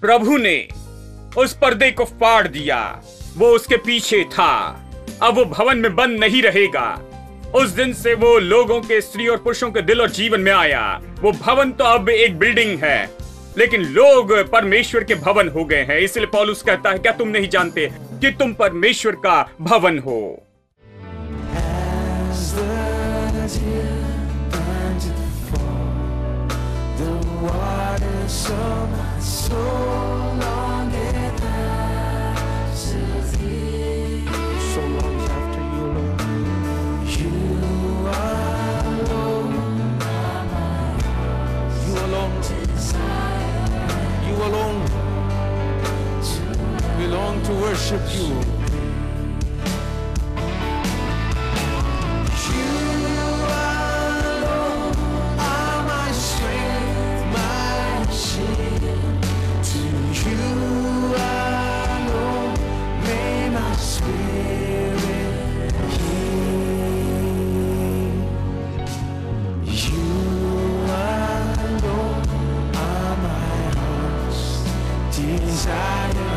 प्रभु ने उस पर्दे को फाड़ दिया, वो उसके पीछे था। अब वो भवन में बंद नहीं रहेगा। उस दिन से वो लोगों के, स्त्री और पुरुषों के दिल और जीवन में आया। वो भवन तो अब एक बिल्डिंग है, लेकिन लोग परमेश्वर के भवन हो गए हैं। इसलिए पौलुस कहता है, क्या तुम नहीं जानते कि तुम परमेश्वर का भवन हो? To worship you. You alone are my strength, my shield. To you alone may my spirit heal. You alone are my heart's desire.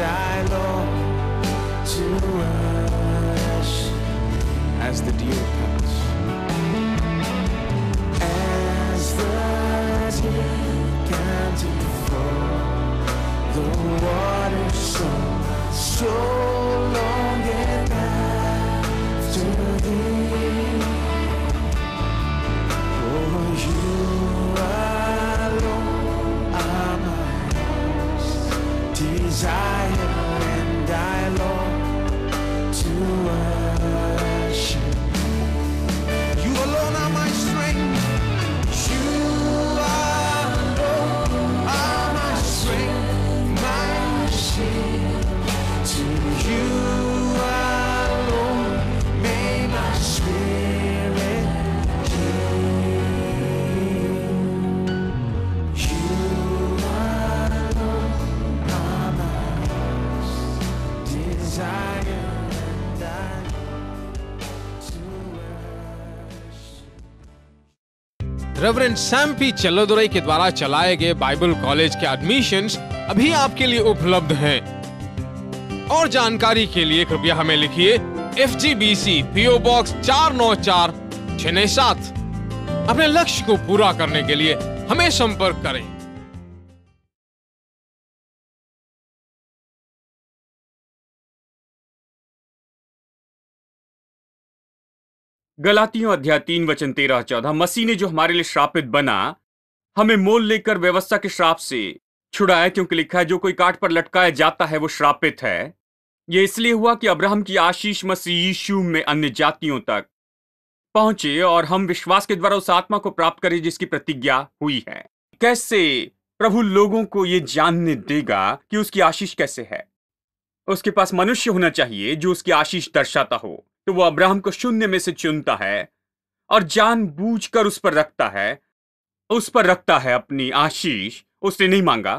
I long to worship as the deer pants, as the deer panted for the water, so longing after thee. Oh, you alone are my heart's desire. Reverend Sam P Challadurai के द्वारा चलाए गए Bible college के admissions अभी आपके लिए उपलब्ध हैं। और जानकारी के लिए कृपया हमें लिखिए FGBC PO Box 494 697। अपने लक्ष्य को पूरा करने के लिए हमें संपर्क करें। गलातियों अध्याय 3 वचन 13-14। मसीह ने जो हमारे लिए श्रापित बना, हमें मोल लेकर व्यवस्था के श्राप से छुड़ाया, क्योंकि लिखा है, जो कोई काट पर लटकाया जाता है वो श्रापित है। यह इसलिए हुआ कि अब्राहम की आशीष मसीह यीशु में अन्य जातियों तक पहुंचे और हम विश्वास के द्वारा उस आत्मा को प्राप्त करें जिसकी प्रतिज्ञा हुई है। कैसे प्रभु लोगों को यह जानने देगा कि उसकी आशीष कैसे है? उसके पास मनुष्य होना चाहिए जो उसकी आशीष दर्शाता हो। तो वो अब्राहम को शून्य में से चुनता है और जानबूझकर उस पर रखता है अपनी आशीष। उसने नहीं मांगा,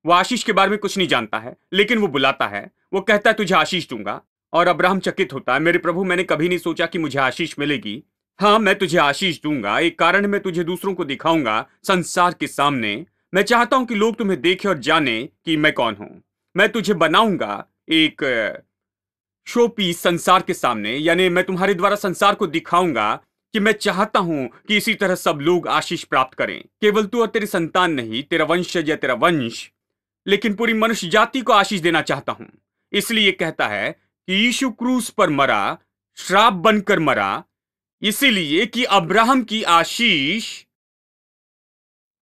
वो आशीष के बारे में कुछ नहीं जानता है, लेकिन वो बुलाता है, वो कहता है तुझे आशीष दूंगा। और अब्राहम चकित होता है, मेरे प्रभु, मैंने कभी नहीं सोचा कि मुझे आशीष मिलेगी। हाँ, मैं तुझे आशीष दूंगा, एक कारण मैं तुझे दूसरों को दिखाऊंगा, संसार के सामने। मैं चाहता हूं कि लोग तुम्हें देखें और जाने कि मैं कौन हूं। मैं तुझे बनाऊंगा एक शो पीस संसार के सामने, यानी मैं तुम्हारे द्वारा संसार को दिखाऊंगा कि मैं चाहता हूं कि इसी तरह सब लोग आशीष प्राप्त करें। केवल तू और तेरी संतान नहीं, तेरा वंशज या तेरा वंश, लेकिन पूरी मनुष्य जाति को आशीष देना चाहता हूं। इसलिए कहता है कि यीशु क्रूस पर मरा, श्राप बनकर मरा, इसीलिए कि अब्राहम की आशीष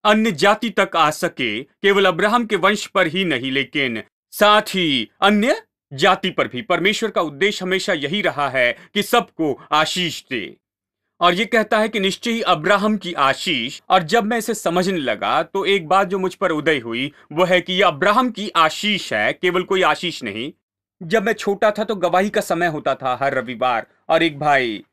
अन्य जाति तक आ सके। केवल अब्राहम के वंश पर ही नहीं, लेकिन साथ ही अन्य जाति पर भी। परमेश्वर का उद्देश्य हमेशा यही रहा है कि सबको आशीष दे। और ये कहता है कि निश्चय ही अब्राहम की आशीष। और जब मैं इसे समझने लगा तो एक बात जो मुझ पर उदय हुई वो है कि यह अब्राहम की आशीष है, केवल कोई आशीष नहीं। जब मैं छोटा था तो गवाही का समय होता था हर रविवार, और एक भाई,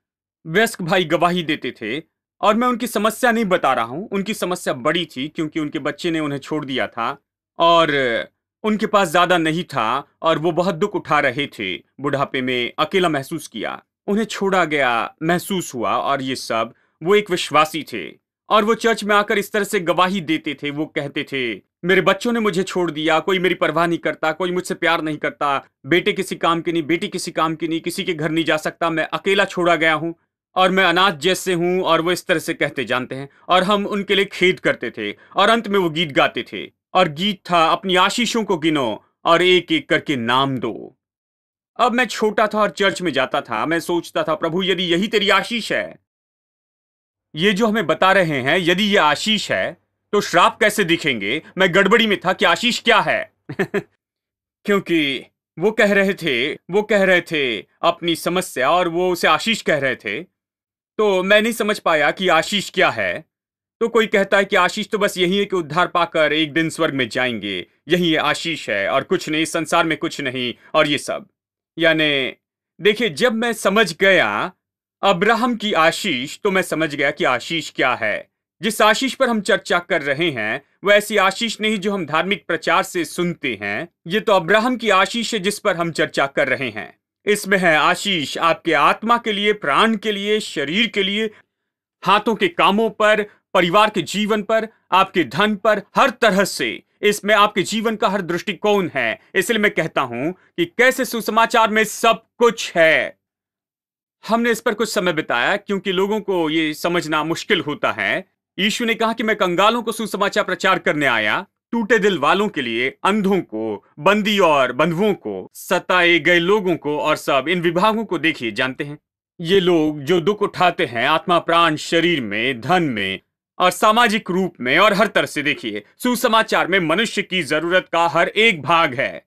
वयस्क भाई गवाही देते थे। और मैं उनकी समस्या नहीं बता रहा हूं, उनकी समस्या बड़ी थी क्योंकि उनके बच्चे ने उन्हें छोड़ दिया था और उनके पास ज्यादा नहीं था और वो बहुत दुख उठा रहे थे। बुढ़ापे में अकेला महसूस किया, उन्हें छोड़ा गया महसूस हुआ और ये सब। वो एक विश्वासी थे और वो चर्च में आकर इस तरह से गवाही देते थे। वो कहते थे मेरे बच्चों ने मुझे छोड़ दिया, कोई मेरी परवाह नहीं करता, कोई मुझसे प्यार नहीं करता, बेटे किसी काम के नहीं, बेटी किसी काम की नहीं, किसी के घर नहीं जा सकता, मैं अकेला छोड़ा गया हूं और मैं अनाथ जैसे हूं। और वो इस तरह से कहते जानते हैं, और हम उनके लिए खेद करते थे और अंत में वो गीत गाते थे, और गीत था अपनी आशीषों को गिनो और एक एक करके नाम दो। अब मैं छोटा था और चर्च में जाता था, मैं सोचता था प्रभु यदि यही तेरी आशीष है, ये जो हमें बता रहे हैं, यदि ये आशीष है तो श्राप कैसे दिखेंगे। मैं गड़बड़ी में था कि आशीष क्या है क्योंकि वो कह रहे थे अपनी समस्या और वो उसे आशीष कह रहे थे, तो मैं नहीं समझ पाया कि आशीष क्या है। तो कोई कहता है कि आशीष तो बस यही है कि उद्धार पाकर एक दिन स्वर्ग में जाएंगे, यही ये आशीष है और कुछ नहीं, इस संसार में कुछ नहीं और ये सब। यानी देखिए, जब मैं समझ गया अब्राहम की आशीष, तो मैं समझ गया कि आशीष क्या है। जिस आशीष पर हम चर्चा कर रहे हैं वह ऐसी आशीष नहीं जो हम धार्मिक प्रचार से सुनते हैं। ये तो अब्राहम की आशीष है जिस पर हम चर्चा कर रहे हैं। इसमें है आशीष आपके आत्मा के लिए, प्राण के लिए, शरीर के लिए, हाथों के कामों पर, परिवार के जीवन पर, आपके धन पर, हर तरह से इसमें आपके जीवन का हर दृष्टिकोण है। इसलिए मैं कहता हूं कि कैसे सुसमाचार में सब कुछ है। हमने इस पर कुछ समय बिताया क्योंकि लोगों को ये समझना मुश्किल होता है। यीशु ने कहा कि मैं कंगालों को सुसमाचार प्रचार करने आया, टूटे दिल वालों के लिए, अंधों को, बंदी और बंधुओं को, सताए गए लोगों को, और सब इन विभागों को देखिए जानते हैं। ये लोग जो दुख उठाते हैं आत्मा, प्राण, शरीर में, धन में और सामाजिक रूप में और हर तरह से। देखिए, सुसमाचार में मनुष्य की जरूरत का हर एक भाग है।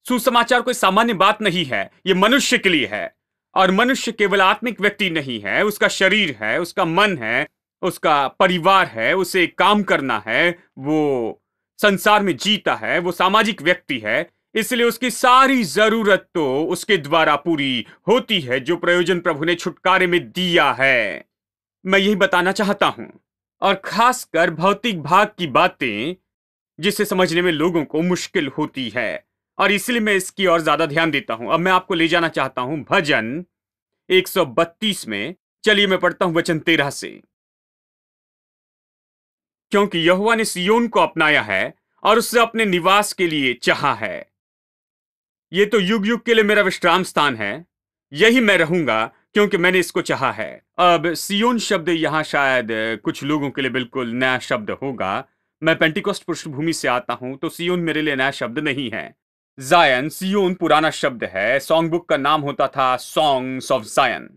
सुसमाचार कोई सामान्य बात नहीं है, ये मनुष्य के लिए है। और मनुष्य केवल आत्मिक व्यक्ति नहीं है, उसका शरीर है, उसका मन है, उसका परिवार है, उसे काम करना है, वो संसार में जीता है, वो सामाजिक व्यक्ति है। इसलिए उसकी सारी जरूरत तो उसके द्वारा पूरी होती है, जो प्रयोजन प्रभु ने छुटकारे में दिया है। मैं यही बताना चाहता हूं, और खासकर भौतिक भाग की बातें जिसे समझने में लोगों को मुश्किल होती है, और इसलिए मैं इसकी और ज्यादा ध्यान देता हूं। अब मैं आपको ले जाना चाहता हूं भजन 132 में। चलिए मैं पढ़ता हूं वचन 13 से। क्योंकि यहोवा ने सियोन को अपनाया है और उससे अपने निवास के लिए चाहा है। ये तो युग युग के लिए मेरा विश्राम स्थान है, यही मैं रहूंगा क्योंकि मैंने इसको चाहा है। अब सियोन शब्द यहां शायद कुछ लोगों के लिए बिल्कुल नया शब्द होगा। मैं पेंटिकोस्ट पृष्ठभूमि से आता हूं, तो सियोन मेरे लिए नया शब्द नहीं है। जायन, सियोन पुराना शब्द है। सॉन्ग बुक का नाम होता था सॉन्ग्स ऑफ जायन।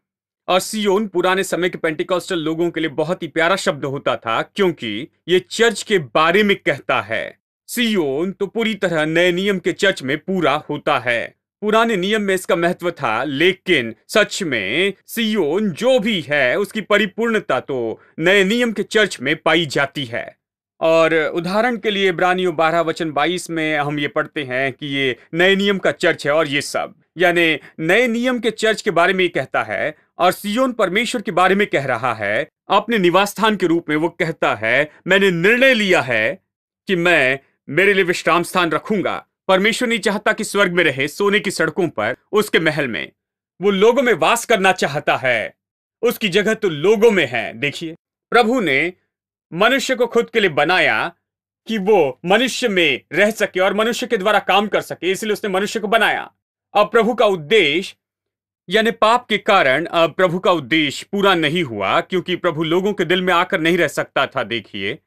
और सियोन पुराने समय के पेंटिकॉस्टल लोगों के लिए बहुत ही प्यारा शब्द होता था, क्योंकि ये चर्च के बारे में कहता है। सियोन तो पूरी तरह नए नियम के चर्च में पूरा होता है। पुराने नियम में इसका महत्व था, लेकिन सच में सियोन जो भी है उसकी परिपूर्णता तो नए नियम के चर्च में पाई जाती है। और उदाहरण के लिए इब्रानियों 12 वचन 22 में हम ये पढ़ते हैं कि ये नए नियम का चर्च है, और ये सब यानी नए नियम के चर्च के बारे में ये कहता है। और सियोन परमेश्वर के बारे में कह रहा है, अपने निवास स्थान के रूप में वो कहता है, मैंने निर्णय लिया है कि मैं मेरे लिए विश्राम स्थान रखूंगा। परमेश्वर नहीं चाहता कि स्वर्ग में रहे, सोने की सड़कों पर, उसके महल में। वो लोगों में वास करना चाहता है, उसकी जगह तो लोगों में है। देखिए, प्रभु ने मनुष्य को खुद के लिए बनाया कि वो मनुष्य में रह सके और मनुष्य के द्वारा काम कर सके, इसलिए उसने मनुष्य को बनाया। अब प्रभु का उद्देश्य, यानी पाप के कारण अब प्रभु का उद्देश्य पूरा नहीं हुआ, क्योंकि प्रभु लोगों के दिल में आकर नहीं रह सकता था। देखिए,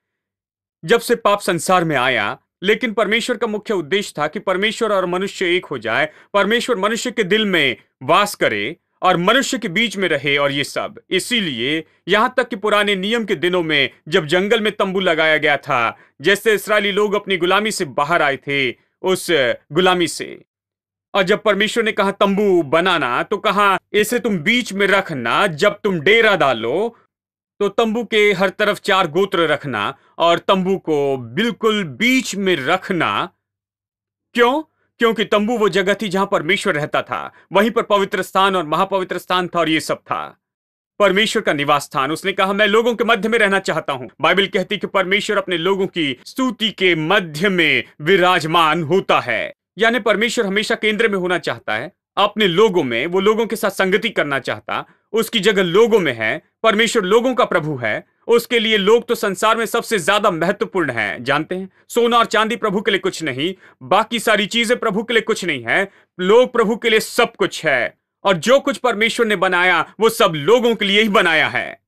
जब से पाप संसार में आया, लेकिन परमेश्वर का मुख्य उद्देश्य था कि परमेश्वर और मनुष्य एक हो जाए, परमेश्वर मनुष्य के दिल में वास करे और मनुष्य के बीच में रहे, और ये सब। इसीलिए यहां तक कि पुराने नियम के दिनों में जब जंगल में तंबू लगाया गया था, जैसे इस्राएली लोग अपनी गुलामी से बाहर आए थे, उस गुलामी से, और जब परमेश्वर ने कहा तंबू बनाना, तो कहा इसे तुम बीच में रखना। जब तुम डेरा डालो तो तंबू के हर तरफ 4 गोत्र रखना और तंबू को बिल्कुल बीच में रखना। क्यों? क्योंकि तंबू वो जगह थी जहां परमेश्वर रहता था, वहीं पर पवित्र स्थान और महापवित्र स्थान था, और ये सब था परमेश्वर का निवास स्थान। उसने कहा, मैं लोगों के मध्य में रहना चाहता हूं। बाइबल कहती कि परमेश्वर अपने लोगों की स्तुति के मध्य में विराजमान होता है, यानी परमेश्वर हमेशा केंद्र में होना चाहता है अपने लोगों में। वो लोगों के साथ संगति करना चाहता, उसकी जगह लोगों में है। परमेश्वर लोगों का प्रभु है, उसके लिए लोग तो संसार में सबसे ज्यादा महत्वपूर्ण हैं। जानते हैं, सोना और चांदी प्रभु के लिए कुछ नहीं, बाकी सारी चीजें प्रभु के लिए कुछ नहीं है। लोग प्रभु के लिए सब कुछ है, और जो कुछ परमेश्वर ने बनाया वो सब लोगों के लिए ही बनाया है।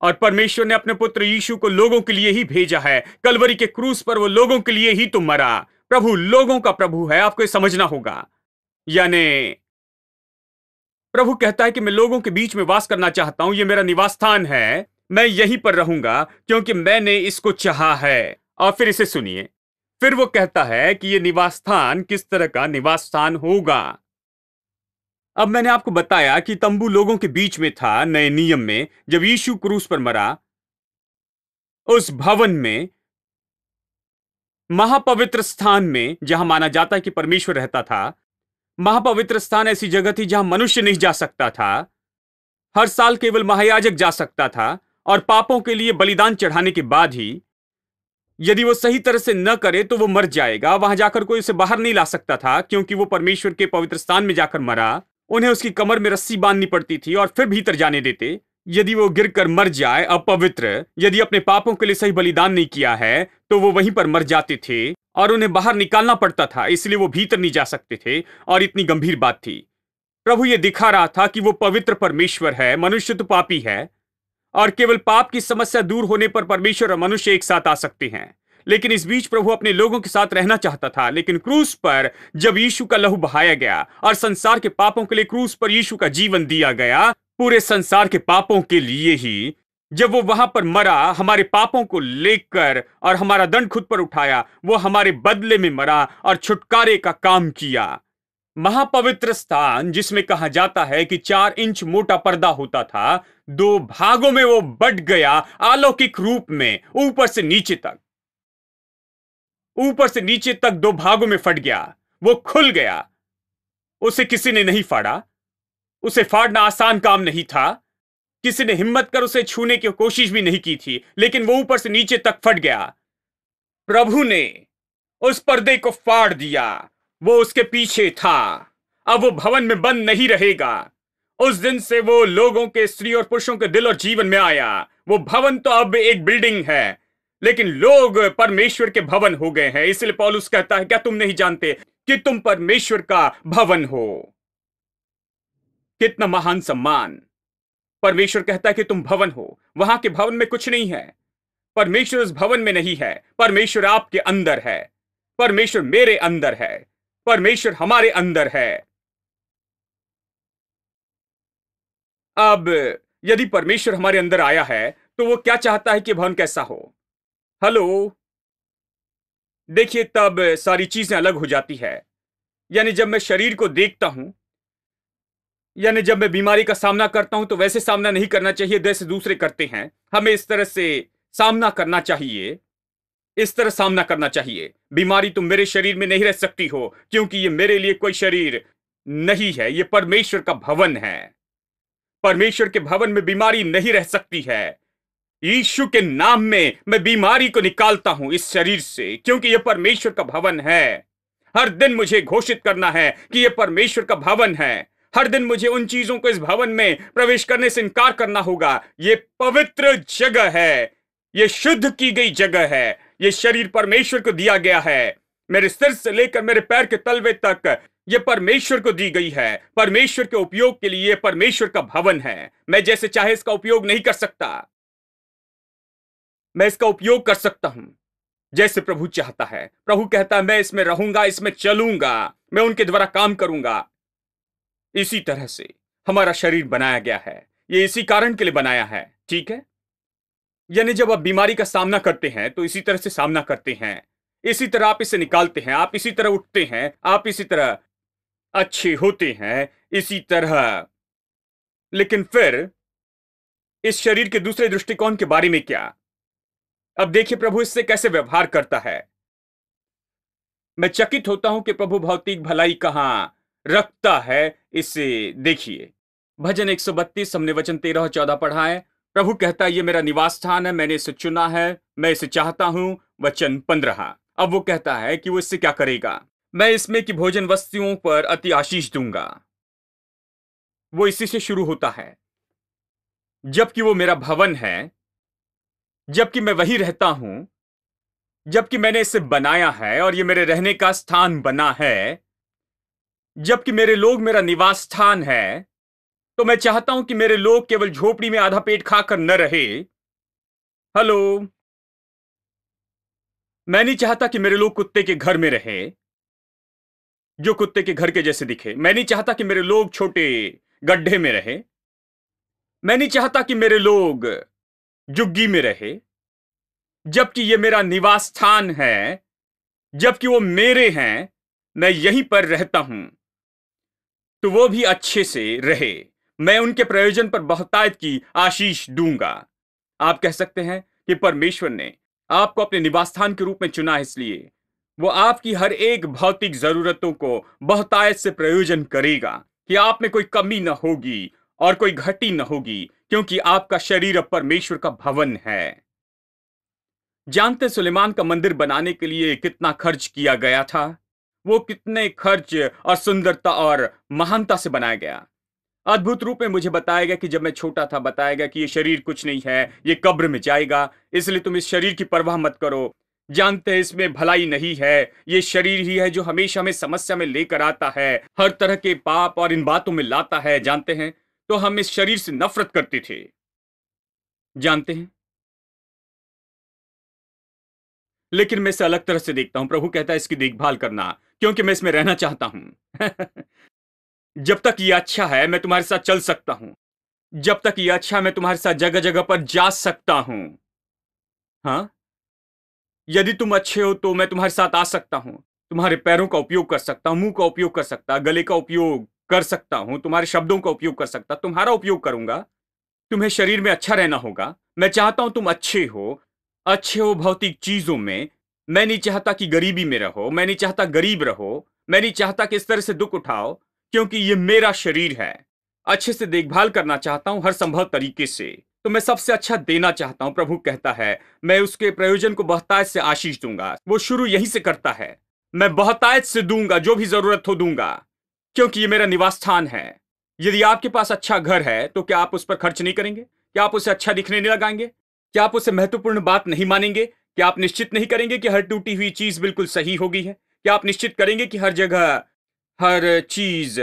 और परमेश्वर ने अपने पुत्र यीशु को लोगों के लिए ही भेजा है। कलवरी के क्रूस पर वो लोगों के लिए ही तो मरा। प्रभु लोगों का प्रभु है, आपको ये समझना होगा। यानी प्रभु कहता है कि मैं लोगों के बीच में वास करना चाहता हूं, ये मेरा निवास स्थान है, मैं यहीं पर रहूंगा क्योंकि मैंने इसको चाहा है। और फिर इसे सुनिए, फिर वो कहता है कि ये निवास स्थान किस तरह का निवास स्थान होगा। अब मैंने आपको बताया कि तंबू लोगों के बीच में था नए नियम में। जब यीशु क्रूस पर मरा, उस भवन में, महापवित्र स्थान में, जहां माना जाता है कि परमेश्वर रहता था, महापवित्र स्थान ऐसी जगह थी जहां मनुष्य नहीं जा सकता था। हर साल केवल महायाजक जा सकता था, और पापों के लिए बलिदान चढ़ाने के बाद ही, यदि वो सही तरह से न करे तो वो मर जाएगा। वहां जाकर कोई उसे बाहर नहीं ला सकता था, क्योंकि वो परमेश्वर के पवित्र स्थान में जाकर मरा। उन्हें उसकी कमर में रस्सी बांधनी पड़ती थी और फिर भीतर जाने देते। यदि वो गिरकर मर जाए अपवित्र, यदि अपने पापों के लिए सही बलिदान नहीं किया है, तो वो वहीं पर मर जाते थे और उन्हें बाहर निकालना पड़ता था, इसलिए वो भीतर नहीं जा सकते थे। और इतनी गंभीर बात थी। प्रभु ये दिखा रहा था कि वो पवित्र परमेश्वर है, मनुष्य तो पापी है, और केवल पाप की समस्या दूर होने पर परमेश्वर और मनुष्य एक साथ आ सकते हैं। लेकिन इस बीच प्रभु अपने लोगों के साथ रहना चाहता था। लेकिन क्रूस पर जब यीशु का लहू बहाया गया और संसार के पापों के लिए क्रूस पर यीशु का जीवन दिया गया, पूरे संसार के पापों के लिए ही, जब वो वहां पर मरा, हमारे पापों को लेकर और हमारा दंड खुद पर उठाया, वो हमारे बदले में मरा और छुटकारे का काम किया। महापवित्र स्थान, जिसमें कहा जाता है कि 4 इंच मोटा पर्दा होता था, 2 भागों में वो बट गया अलौकिक रूप में, ऊपर से नीचे तक। ऊपर से नीचे तक 2 भागों में फट गया, वो खुल गया। उसे किसी ने नहीं फाड़ा। उसे फाड़ना आसान काम नहीं था। किसी ने हिम्मत कर उसे छूने की कोशिश भी नहीं की थी, लेकिन वो ऊपर से नीचे तक फट गया। प्रभु ने उस पर्दे को फाड़ दिया। वो उसके पीछे था। अब वो भवन में बंद नहीं रहेगा। उस दिन से वो लोगों के, स्त्री और पुरुषों के दिल और जीवन में आया। वो भवन तो अब एक बिल्डिंग है, लेकिन लोग परमेश्वर के भवन हो गए हैं। इसलिए पौलुस कहता है, क्या तुम नहीं जानते कि तुम परमेश्वर का भवन हो? कितना महान सम्मान! परमेश्वर कहता है कि तुम भवन हो। वहां के भवन में कुछ नहीं है। परमेश्वर उस भवन में नहीं है। परमेश्वर आपके अंदर है। परमेश्वर मेरे अंदर है। परमेश्वर हमारे अंदर है। अब यदि परमेश्वर हमारे अंदर आया है, तो वो क्या चाहता है कि भवन कैसा हो? हेलो, देखिए, तब सारी चीजें अलग हो जाती है। यानी जब मैं शरीर को देखता हूं, यानी जब मैं बीमारी का सामना करता हूं, तो वैसे सामना नहीं करना चाहिए जैसे दूसरे करते हैं। हमें इस तरह से सामना करना चाहिए, इस तरह सामना करना चाहिए। बीमारी तुम मेरे शरीर में नहीं रह सकती हो, क्योंकि ये मेरे लिए कोई शरीर नहीं है, ये परमेश्वर का भवन है। परमेश्वर के भवन में बीमारी नहीं रह सकती है। यीशु के नाम में मैं बीमारी को निकालता हूं इस शरीर से, क्योंकि यह परमेश्वर का भवन है। हर दिन मुझे घोषित करना है कि यह परमेश्वर का भवन है। हर दिन मुझे उन चीजों को इस भवन में प्रवेश करने से इनकार करना होगा। यह पवित्र जगह है, यह शुद्ध की गई जगह है। यह शरीर परमेश्वर को दिया गया है। मेरे सिर से लेकर मेरे पैर के तलवे तक यह परमेश्वर को दी गई है। परमेश्वर के उपयोग के लिए यह परमेश्वर का भवन है। मैं जैसे चाहे इसका उपयोग नहीं कर सकता। मैं इसका उपयोग कर सकता हूं जैसे प्रभु चाहता है। प्रभु कहता है, मैं इसमें रहूंगा, इसमें चलूंगा, मैं उनके द्वारा काम करूंगा। इसी तरह से हमारा शरीर बनाया गया है। ये इसी कारण के लिए बनाया है, ठीक है? यानी जब आप बीमारी का सामना करते हैं, तो इसी तरह से सामना करते हैं। इसी तरह आप इसे निकालते हैं। आप इसी तरह उठते हैं। आप इसी तरह अच्छे होते हैं, इसी तरह। लेकिन फिर इस शरीर के दूसरे दृष्टिकोण के बारे में क्या? अब देखिए प्रभु इससे कैसे व्यवहार करता है। मैं चकित होता हूं कि प्रभु भौतिक भलाई कहां रखता है। इसे देखिए, भजन 132 हमने वचन 13 और 14 पढ़ा है। प्रभु कहता है, ये मेरा निवास स्थान है, मैंने इसे चुना है, मैं इसे चाहता हूं। वचन 15। अब वो कहता है कि वो इससे क्या करेगा। मैं इसमें की भोजन वस्तुओं पर अति आशीष दूंगा। वो इसी से शुरू होता है। जबकि वो मेरा भवन है, जबकि मैं वही रहता हूं, जबकि मैंने इसे बनाया है और ये मेरे रहने का स्थान बना है, जबकि मेरे लोग मेरा निवास स्थान है, तो मैं चाहता हूं कि मेरे लोग केवल झोपड़ी में आधा पेट खाकर न रहे। हेलो। मैं नहीं चाहता कि मेरे लोग कुत्ते के घर में रहे जो कुत्ते के घर के जैसे दिखे। मैं नहीं चाहता कि मेरे लोग छोटे गड्ढे में रहे। मैं नहीं चाहता कि मेरे लोग झुग्गी में रहे, जबकि ये मेरा निवास स्थान है, जबकि वो मेरे हैं, मैं यहीं पर रहता हूं। तो वो भी अच्छे से रहे। मैं उनके प्रयोजन पर बहुतायत की आशीष दूंगा। आप कह सकते हैं कि परमेश्वर ने आपको अपने निवास स्थान के रूप में चुना है, इसलिए वो आपकी हर एक भौतिक जरूरतों को बहुतायत से प्रयोजन करेगा कि आप में कोई कमी न होगी और कोई घटी न होगी, क्योंकि आपका शरीर अब परमेश्वर का भवन है। जानते सुलेमान का मंदिर बनाने के लिए कितना खर्च किया गया था? वो कितने खर्च और सुंदरता और महानता से बनाया गया। अद्भुत रूप में मुझे बताया गया कि जब मैं छोटा था, बताया गया कि ये शरीर कुछ नहीं है, ये कब्र में जाएगा, इसलिए तुम इस शरीर की परवाह मत करो। जानते हैं इसमें भलाई नहीं है, ये शरीर ही है जो हमेशा हमें समस्या में लेकर आता है, हर तरह के पाप और इन बातों में लाता है। जानते हैं, तो हम इस शरीर से नफरत करते थे। जानते हैं, लेकिन मैं इसे अलग तरह से देखता हूं। प्रभु कहता है इसकी देखभाल करना, क्योंकि मैं इसमें रहना चाहता हूं। जब तक ये अच्छा है मैं तुम्हारे साथ चल सकता हूं। जब तक ये अच्छा है मैं तुम्हारे साथ जगह जगह पर जा सकता हूं। हाँ, यदि तुम अच्छे हो तो मैं तुम्हारे साथ आ सकता हूं। तुम्हारे पैरों का उपयोग कर सकता हूं, मुंह का उपयोग कर सकता, गले का उपयोग कर सकता हूं, तुम्हारे शब्दों का उपयोग कर सकता, तुम्हारा उपयोग करूंगा। तुम्हें शरीर में अच्छा रहना होगा। मैं चाहता हूं तुम अच्छे हो भौतिक चीजों में। मैं नहीं चाहता कि गरीबी में रहो, मैं नहीं चाहता गरीब रहो, मैं नहीं चाहता कि इस तरह से दुख उठाओ, क्योंकि ये मेरा शरीर है। अच्छे से देखभाल करना चाहता हूं हर संभव तरीके से। तो मैं सबसे अच्छा देना चाहता हूं। प्रभु कहता है मैं उसके प्रयोजन को बहुतायत से आशीष दूंगा। वो शुरू यहीं से करता है। मैं बहुतायत से दूंगा, जो भी जरूरत हो दूंगा, क्योंकि ये मेरा निवास स्थान है। यदि आपके पास अच्छा घर है तो क्या आप उस पर खर्च नहीं करेंगे? क्या आप उसे अच्छा दिखने नहीं लगाएंगे? क्या आप उसे महत्वपूर्ण बात नहीं मानेंगे? क्या आप निश्चित नहीं करेंगे कि हर टूटी हुई चीज बिल्कुल सही हो गई है? क्या आप निश्चित करेंगे कि हर जगह हर चीज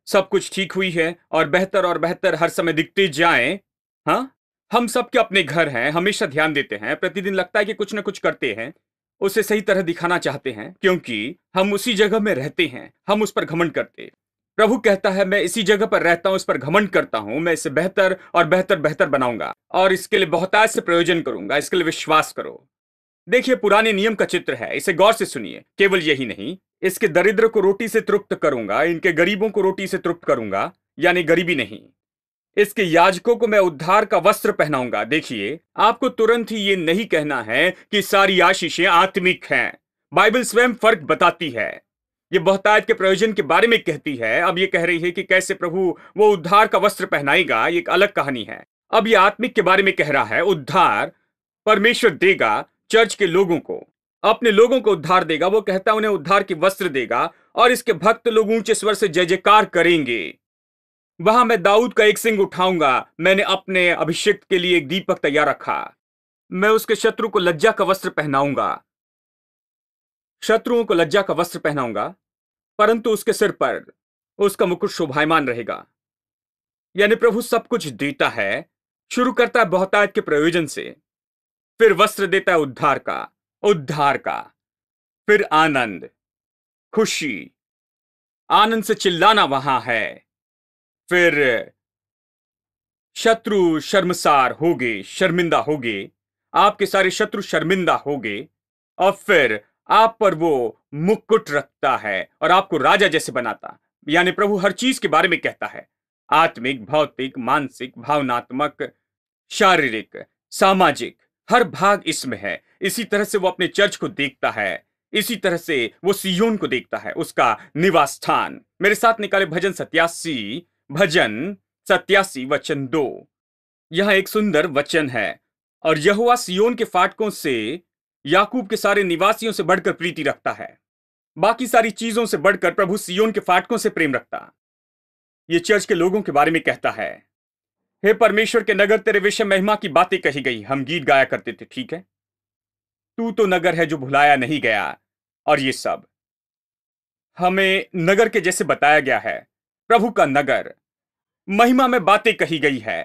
सब कुछ ठीक हुई है और बेहतर हर समय दिखते जाएं? हाँ, हम सबके अपने घर हैं, हमेशा ध्यान देते हैं, प्रतिदिन लगता है कि कुछ ना कुछ करते हैं, उसे सही तरह दिखाना चाहते हैं, क्योंकि हम उसी जगह में रहते हैं, हम उस पर घमंड करते। प्रभु कहता है मैं इसी जगह पर रहता हूं, इस पर घमंड करता हूं, मैं इसे बेहतर और बेहतर बनाऊंगा और इसके लिए बहुतायत से प्रयोजन करूंगा। इसके लिए विश्वास करो। देखिए, पुराने नियम का चित्र है, इसे गौर से सुनिए। केवल यही नहीं, इसके दरिद्र को रोटी से तृप्त करूंगा, इनके गरीबों को रोटी से तृप्त करूंगा, यानी गरीबी नहीं। इसके याजकों को मैं उद्धार का वस्त्र पहनाऊंगा। देखिए, आपको तुरंत ही ये नहीं कहना है कि सारी आशीषें आत्मिक हैं। बाइबल स्वयं फर्क बताती है। ये बहुतायत के प्रयोजन के बारे में कहती है। अब ये कह रही है कि कैसे प्रभु वो उद्धार का वस्त्र पहनाएगा, ये एक अलग कहानी है। अब ये आत्मिक के बारे में कह रहा है। उद्धार परमेश्वर देगा चर्च के लोगों को, अपने लोगों को उद्धार देगा। वो कहता है उन्हें उद्धार के वस्त्र देगा और इसके भक्त लोग ऊंचे स्वर से जय जयकार करेंगे। वहां मैं दाऊद का एक सिंग उठाऊंगा। मैंने अपने अभिषेक के लिए एक दीपक तैयार रखा। मैं उसके शत्रु को लज्जा का वस्त्र पहनाऊंगा, शत्रुओं को लज्जा का वस्त्र पहनाऊंगा, परंतु उसके सिर पर उसका मुकुट शोभायमान रहेगा। यानी प्रभु सब कुछ देता है। शुरू करता है बहुतायत के प्रयोजन से, फिर वस्त्र देता है उद्धार का, फिर आनंद, खुशी, आनंद से चिल्लाना वहां है। फिर शत्रु शर्मसार होगे, शर्मिंदा होगे, आपके सारे शत्रु शर्मिंदा होगे, और फिर आप पर वो मुकुट रखता है और आपको राजा जैसे बनाता। यानी प्रभु हर चीज के बारे में कहता है, आत्मिक, भौतिक, मानसिक, भावनात्मक, शारीरिक, सामाजिक, हर भाग इसमें है। इसी तरह से वो अपने चर्च को देखता है, इसी तरह से वो सियोन को देखता है, उसका निवास स्थान। मेरे साथ निकाले भजन 87 वचन 2। यह एक सुंदर वचन है। और यहोवा सियोन के फाटकों से याकूब के सारे निवासियों से बढ़कर प्रीति रखता है। बाकी सारी चीजों से बढ़कर प्रभु सियोन के फाटकों से प्रेम रखता। ये चर्च के लोगों के बारे में कहता है। हे परमेश्वर के नगर, तेरे विषय महिमा की बातें कही गई, हम गीत गाया करते थे, ठीक है। तू तो नगर है जो भुलाया नहीं गया, और ये सब हमें नगर के जैसे बताया गया है। प्रभु का नगर, महिमा में बातें कही गई है।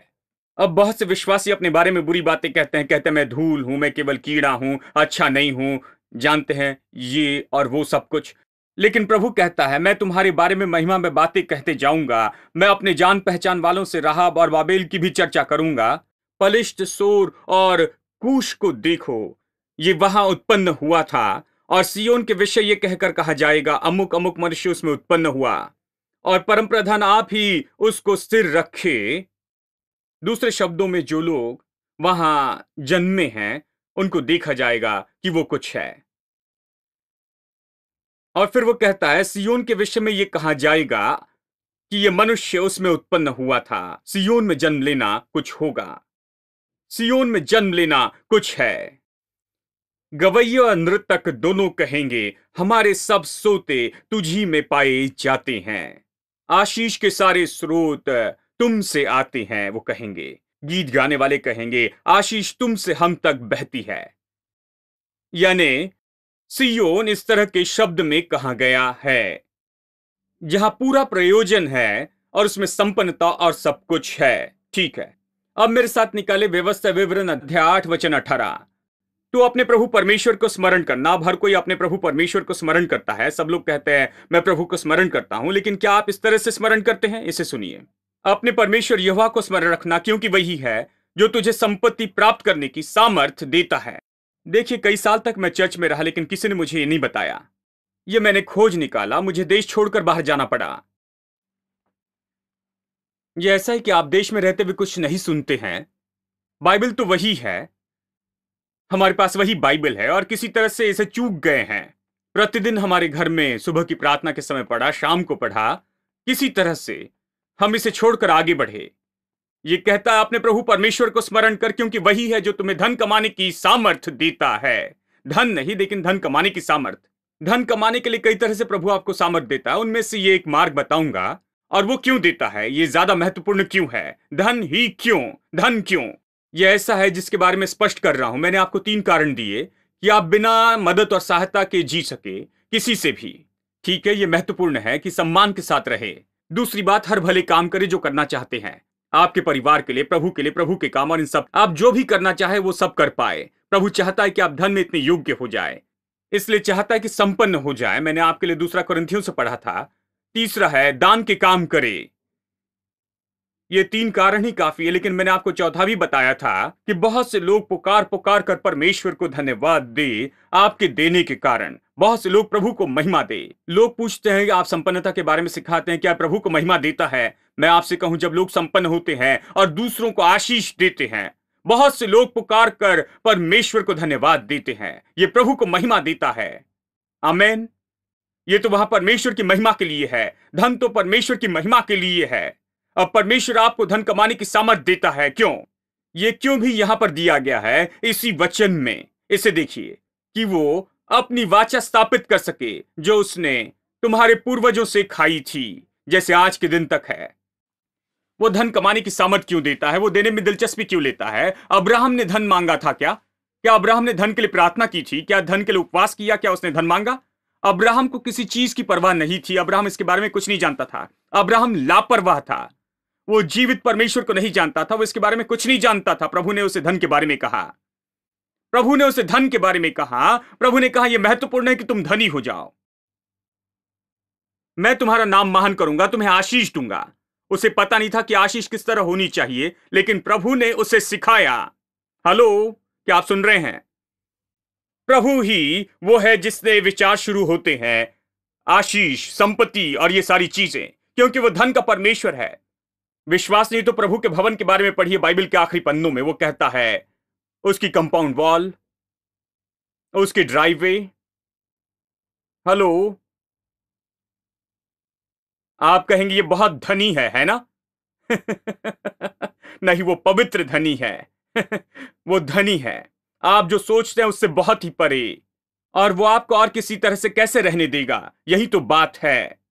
अब बहुत से विश्वासी अपने बारे में बुरी बातें कहते हैं मैं धूल हूं, मैं केवल कीड़ा हूं, अच्छा नहीं हूं, जानते हैं ये और वो सब कुछ। लेकिन प्रभु कहता है मैं तुम्हारे बारे में महिमा में बातें कहते जाऊंगा। मैं अपने जान पहचान वालों से राहाब और बाबेल की भी चर्चा करूंगा। पलिश्त, सोर और कूश को देखो, ये वहां उत्पन्न हुआ था। और सियोन के विषय ये कहकर कहा जाएगा, अमुक अमुक मनुष्य उसमें उत्पन्न हुआ, और परमप्रधान आप ही उसको स्थिर रखे। दूसरे शब्दों में जो लोग वहां जन्मे हैं उनको देखा जाएगा कि वो कुछ है। और फिर वो कहता है सियोन के विषय में ये कहा जाएगा कि ये मनुष्य उसमें उत्पन्न हुआ था। सियोन में जन्म लेना कुछ होगा, सियोन में जन्म लेना कुछ है। गवैया और नृतक दोनों कहेंगे हमारे सब सोते तुझी में पाए जाते हैं। आशीष के सारे स्रोत तुमसे आते हैं, वो कहेंगे। गीत गाने वाले कहेंगे आशीष तुमसे हम तक बहती है। यानी सियोन इस तरह के शब्द में कहा गया है जहां पूरा प्रयोजन है और उसमें संपन्नता और सब कुछ है, ठीक है। अब मेरे साथ निकाले व्यवस्था विवरण अध्याय 8 वचन 18। तो अपने प्रभु परमेश्वर को स्मरण करना। अब हर कोई अपने प्रभु परमेश्वर को स्मरण करता है। सब लोग कहते हैं मैं प्रभु को स्मरण करता हूं, लेकिन क्या आप इस तरह से स्मरण करते हैं? इसे सुनिए। अपने परमेश्वर यहोवा को स्मरण रखना, क्योंकि वही है जो तुझे संपत्ति प्राप्त करने की सामर्थ देता है। देखिए, कई साल तक मैं चर्च में रहा, लेकिन किसी ने मुझे ये नहीं बताया। ये मैंने खोज निकाला, मुझे देश छोड़कर बाहर जाना पड़ा। ये ऐसा है कि आप देश में रहते हुए कुछ नहीं सुनते हैं। बाइबल तो वही है, हमारे पास वही बाइबल है, और किसी तरह से इसे चूक गए हैं। प्रतिदिन हमारे घर में सुबह की प्रार्थना के समय पढ़ा, शाम को पढ़ा, किसी तरह से हम इसे छोड़कर आगे बढ़े। ये कहता है अपने प्रभु परमेश्वर को स्मरण कर, क्योंकि वही है जो तुम्हें धन कमाने की सामर्थ देता है। धन नहीं, लेकिन धन कमाने की सामर्थ। धन कमाने के लिए कई तरह से प्रभु आपको सामर्थ देता है। उनमें से ये एक मार्ग बताऊंगा, और वो क्यों देता है, ये ज्यादा महत्वपूर्ण क्यों है। धन ही क्यों, धन क्यों, यह ऐसा है जिसके बारे में स्पष्ट कर रहा हूं। मैंने आपको 3 कारण दिए कि आप बिना मदद और सहायता के जी सके किसी से भी, ठीक है। यह महत्वपूर्ण है कि सम्मान के साथ रहे। दूसरी बात, हर भले काम करे जो करना चाहते हैं, आपके परिवार के लिए, प्रभु के काम, और इन सब आप जो भी करना चाहे वो सब कर पाए। प्रभु चाहता है कि आप धन में इतने योग्य हो जाए, इसलिए चाहता है कि संपन्न हो जाए। मैंने आपके लिए 2 कुरिन्थियों से पढ़ा था। तीसरा है दान के काम करे। ये 3 कारण ही काफी है, लेकिन मैंने आपको चौथा भी बताया था कि बहुत से लोग पुकार पुकार कर परमेश्वर को धन्यवाद दे आपके देने के कारण। बहुत से लोग प्रभु को महिमा दे। लोग पूछते हैं कि आप संपन्नता के बारे में सिखाते हैं, क्या प्रभु को महिमा देता है? मैं आपसे कहूं, जब लोग संपन्न होते हैं और दूसरों को आशीष देते हैं, बहुत से लोग पुकार कर परमेश्वर को धन्यवाद देते हैं, ये प्रभु को महिमा देता है। आमेन। ये तो वहां परमेश्वर की महिमा के लिए है। धन तो परमेश्वर की महिमा के लिए है। अब परमेश्वर आपको धन कमाने की सामर्थ देता है। क्यों? ये क्यों भी यहां पर दिया गया है इसी वचन में। इसे देखिए कि वो अपनी वाचा स्थापित कर सके जो उसने तुम्हारे पूर्वजों से खाई थी, जैसे आज के दिन तक है। वो धन कमाने की सामर्थ क्यों देता है? वो देने में दिलचस्पी क्यों लेता है? अब्राहम ने धन मांगा था क्या? क्या अब्राहम ने धन के लिए प्रार्थना की थी? क्या धन के लिए उपवास किया? क्या उसने धन मांगा? अब्राहम को किसी चीज की परवाह नहीं थी। अब्राहम इसके बारे में कुछ नहीं जानता था। अब्राहम लापरवाह था। वो जीवित परमेश्वर को नहीं जानता था। वो इसके बारे में कुछ नहीं जानता था। प्रभु ने उसे धन के बारे में कहा। प्रभु ने उसे धन के बारे में कहा। प्रभु ने कहा यह महत्वपूर्ण है कि तुम धनी हो जाओ। मैं तुम्हारा नाम महान करूंगा, तुम्हें आशीष दूंगा। उसे पता नहीं था कि आशीष किस तरह होनी चाहिए, लेकिन प्रभु ने उसे सिखाया। हेलो, क्या आप सुन रहे हैं? प्रभु ही वो है जिससे विचार शुरू होते हैं, आशीष, संपत्ति और ये सारी चीजें, क्योंकि वो धन का परमेश्वर है। विश्वास नहीं तो प्रभु के भवन के बारे में पढ़िए बाइबल के आखिरी पन्नों में। वो कहता है उसकी कंपाउंड वॉल, उसकी ड्राइववे। हेलो, आप कहेंगे ये बहुत धनी है ना? नहीं, वो पवित्र धनी है। वो धनी है, आप जो सोचते हैं उससे बहुत ही परे। और वो आपको और किसी तरह से कैसे रहने देगा? यही तो बात है।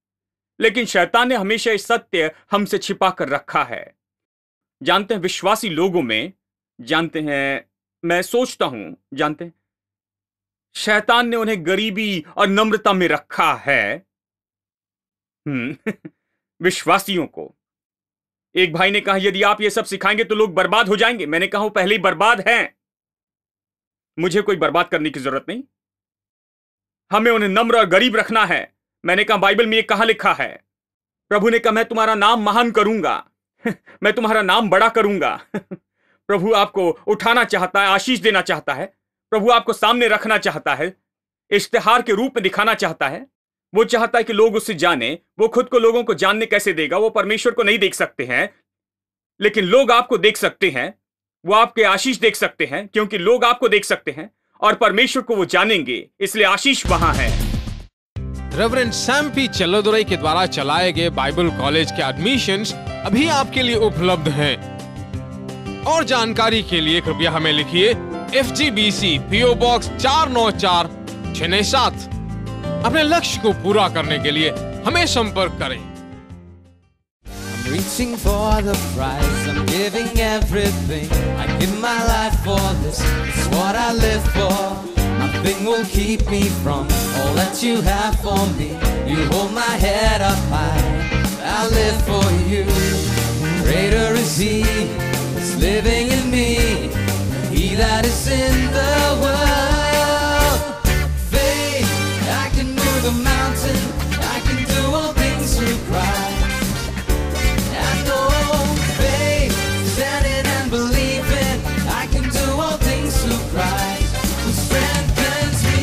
लेकिन शैतान ने हमेशा इस सत्य हमसे छिपा कर रखा है। जानते हैं, विश्वासी लोगों में, जानते हैं, मैं सोचता हूं, जानते हैं, शैतान ने उन्हें गरीबी और नम्रता में रखा है। विश्वासियों को। एक भाई ने कहा, यदि आप ये सब सिखाएंगे तो लोग बर्बाद हो जाएंगे। मैंने कहा, वो पहले ही बर्बाद हैं। मुझे कोई बर्बाद करने की जरूरत नहीं। हमें उन्हें नम्र और गरीब रखना है। मैंने कहा, बाइबल में ये कहां लिखा है? प्रभु ने कहा, मैं तुम्हारा नाम महान करूंगा। मैं तुम्हारा नाम बड़ा करूंगा। प्रभु आपको उठाना चाहता है, आशीष देना चाहता है। प्रभु आपको सामने रखना चाहता है, इश्तिहार के रूप में दिखाना चाहता है। वो चाहता है कि लोग उससे जाने। वो खुद को लोगों को जानने कैसे देगा? वो परमेश्वर को नहीं देख सकते हैं, लेकिन लोग आपको देख सकते हैं। वो आपके आशीष देख सकते हैं, क्योंकि लोग आपको देख सकते हैं और परमेश्वर को वो जानेंगे, इसलिए आशीष वहां है। रेवरेंड सैम पी चेल्लोदुरई के द्वारा चलाए गए बाइबल कॉलेज के एडमिशंस अभी आपके लिए उपलब्ध हैं। और जानकारी के लिए कृपया हमें लिखिए FGBC PO Box 494 चेन्नई 7। अपने लक्ष्य को पूरा करने के लिए हमें संपर्क करें। I'm reaching for the prize, I'm giving everything. I give my life for this, it's what I live for. Nothing will keep me from all that you have for me. You hold my head up high, I live for you. Greater is He that's living in me, He that is in the world. Faith, I can move the mountain, I can do all things through Christ. I know faith, standing and believing, I can do all things through Christ who strengthens me.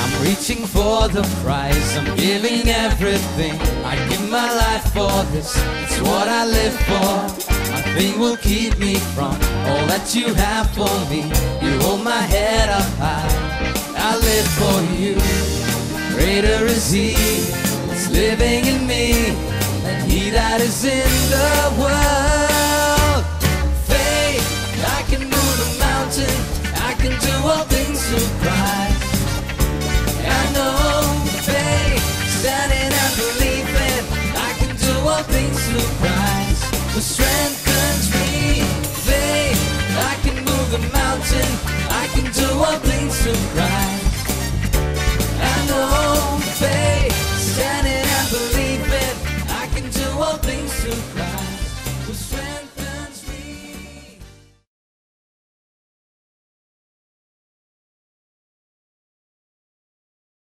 I'm reaching for the prize, I'm giving everything. I give my life for this, it's what I live for. Nothing will keep me from all that you have for me. You hold my head up high, I live for you. Greater is He that's living in me than he that is in the world. Faith, I can move the mountain, I can do all things through Christ. I know faith, standing and believing, I can do all things through Christ who strengthens